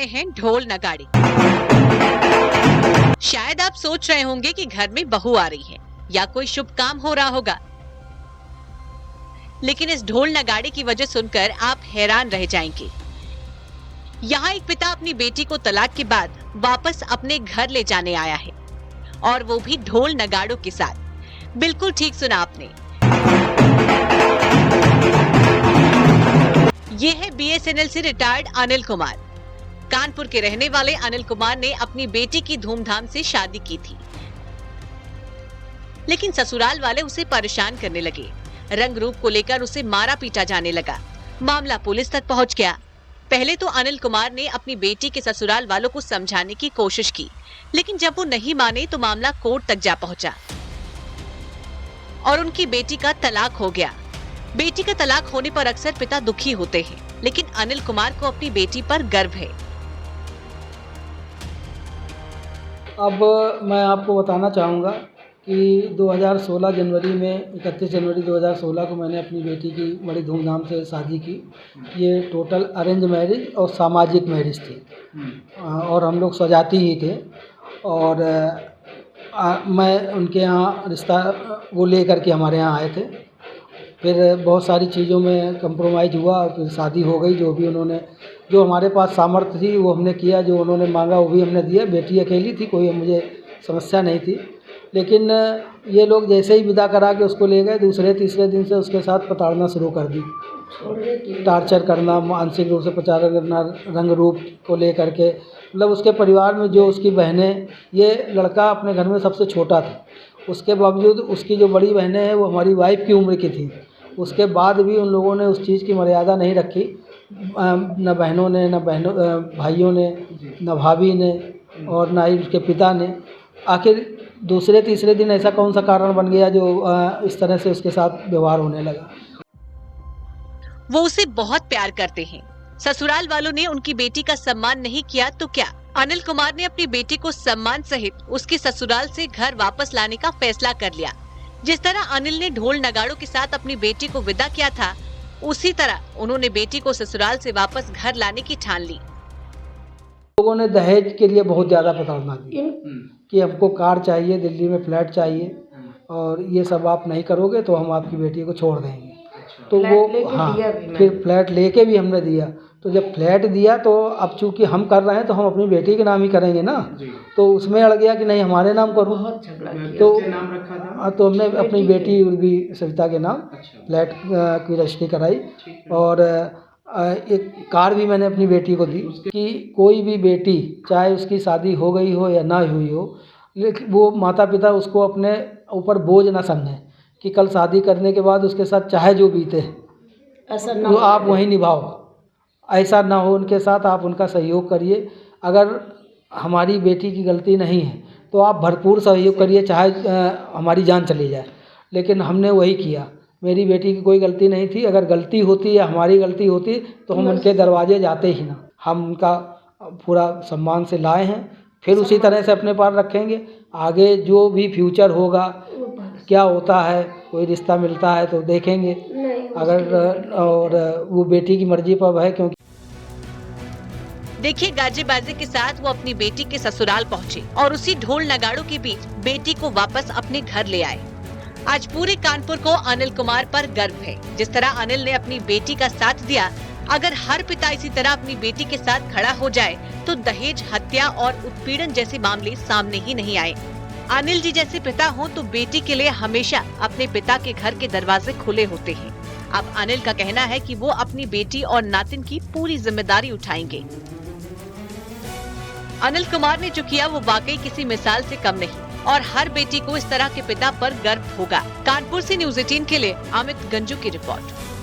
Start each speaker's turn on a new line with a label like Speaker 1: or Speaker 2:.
Speaker 1: रहे हैं ढोल नगाड़े। शायद आप सोच रहे होंगे कि घर में बहू आ रही है या कोई शुभ काम हो रहा होगा, लेकिन इस ढोल नगाड़े की वजह सुनकर आप हैरान रह जाएंगे। यहाँ एक पिता अपनी बेटी को तलाक के बाद वापस अपने घर ले जाने आया है, और वो भी ढोल नगाड़ों के साथ। बिल्कुल ठीक सुना आपने, ये है BSNL से रिटायर्ड अनिल कुमार। कानपुर के रहने वाले अनिल कुमार ने अपनी बेटी की धूमधाम से शादी की थी, लेकिन ससुराल वाले उसे परेशान करने लगे। रंग रूप को लेकर उसे मारा पीटा जाने लगा। मामला पुलिस तक पहुंच गया। पहले तो अनिल कुमार ने अपनी बेटी के ससुराल वालों को समझाने की कोशिश की, लेकिन जब वो नहीं माने तो मामला कोर्ट तक जा पहुंचा और उनकी बेटी का तलाक हो गया। बेटी का तलाक होने पर अक्सर पिता दुखी होते हैं, लेकिन अनिल कुमार को अपनी बेटी पर गर्व है।
Speaker 2: अब मैं आपको बताना चाहूँगा कि 2016 जनवरी में 31 जनवरी 2016 को मैंने अपनी बेटी की बड़ी धूमधाम से शादी की। ये टोटल अरेंज मैरिज और सामाजिक मैरिज थी, और हम लोग सजाती ही थे। और मैं उनके यहाँ रिश्ता वो लेकर के हमारे यहाँ आए थे। फिर बहुत सारी चीज़ों में कंप्रोमाइज़ हुआ, फिर शादी हो गई। जो भी उन्होंने, जो हमारे पास सामर्थ्य थी वो हमने किया, जो उन्होंने मांगा वो भी हमने दिया। बेटी अकेली थी, कोई मुझे समस्या नहीं थी। लेकिन ये लोग जैसे ही विदा करा के उसको ले गए, दूसरे तीसरे दिन से उसके साथ प्रताड़ना शुरू कर दी। टार्चर करना, मानसिक रूप से प्रताड़ना करना, रंग रूप को ले करके। मतलब उसके परिवार में जो उसकी बहनें, ये लड़का अपने घर में सबसे छोटा था। उसके बावजूद उसकी जो बड़ी बहनें हैं वो हमारी वाइफ की उम्र की थी। उसके बाद भी उन लोगों ने उस चीज़ की मर्यादा नहीं रखी। न बहनों ने, न भाइयों ने, न भाभी ने, और न ही उसके पिता ने। आखिर दूसरे तीसरे दिन ऐसा कौन सा कारण बन गया जो इस तरह से उसके साथ व्यवहार होने लगा।
Speaker 1: वो उसे बहुत प्यार करते हैं। ससुराल वालों ने उनकी बेटी का सम्मान नहीं किया तो क्या, अनिल कुमार ने अपनी बेटी को सम्मान सहित उसके ससुराल से घर वापस लाने का फैसला कर लिया। जिस तरह अनिल ने ढोल नगाड़ों के साथ अपनी बेटी को विदा किया था, उसी तरह उन्होंने बेटी को ससुराल से वापस घर लाने की ठान ली।
Speaker 2: लोगों ने दहेज के लिए बहुत ज़्यादा प्रताड़ना की कि हमको कार चाहिए, दिल्ली में फ्लैट चाहिए, और ये सब आप नहीं करोगे तो हम आपकी बेटी को छोड़ देंगे। तो वो, हाँ, फिर फ्लैट लेके भी हमने दिया। तो जब फ्लैट दिया तो अब चूंकि हम कर रहे हैं तो हम अपनी बेटी के नाम ही करेंगे ना। तो उसमें अड़ गया कि नहीं हमारे नाम करो। तो नाम रखा था, तो हमने अपनी बेटी उर्वी सविता के नाम फ्लैट की रजिस्ट्री कराई। और एक कार भी मैंने अपनी बेटी को दी कि कोई भी बेटी, चाहे उसकी शादी हो गई हो या ना हुई हो, लेकिन वो माता पिता उसको अपने ऊपर बोझ ना समझें कि कल शादी करने के बाद उसके साथ चाहे जो बीते वो आप वहीं निभाओ। ऐसा ना हो उनके साथ, आप उनका सहयोग करिए। अगर हमारी बेटी की गलती नहीं है तो आप भरपूर सहयोग करिए, चाहे हमारी जान चली जाए। लेकिन हमने वही किया। मेरी बेटी की कोई गलती नहीं थी। अगर गलती होती या हमारी गलती होती तो हम उनके दरवाजे जाते ही ना। हम उनका पूरा सम्मान से लाए हैं, फिर उसी तरह से अपने पास रखेंगे। आगे जो भी फ्यूचर होगा, क्या होता है, कोई रिश्ता मिलता है तो देखेंगे। अगर और वो बेटी की मर्जी पर है। क्योंकि
Speaker 1: देखिए, गाजे बाजे के साथ वो अपनी बेटी के ससुराल पहुंचे और उसी ढोल नगाड़ों के बीच बेटी को वापस अपने घर ले आए। आज पूरे कानपुर को अनिल कुमार पर गर्व है। जिस तरह अनिल ने अपनी बेटी का साथ दिया, अगर हर पिता इसी तरह अपनी बेटी के साथ खड़ा हो जाए तो दहेज, हत्या और उत्पीड़न जैसे मामले सामने ही नहीं आए। अनिल जी जैसे पिता हो तो बेटी के लिए हमेशा अपने पिता के घर के दरवाजे खुले होते हैं। अब अनिल का कहना है कि वो अपनी बेटी और नातिन की पूरी जिम्मेदारी उठाएंगे। अनिल कुमार ने जो किया वो वाकई किसी मिसाल से कम नहीं, और हर बेटी को इस तरह के पिता पर गर्व होगा। कानपुर से न्यूज़ 18 के लिए अमित गंजू की रिपोर्ट।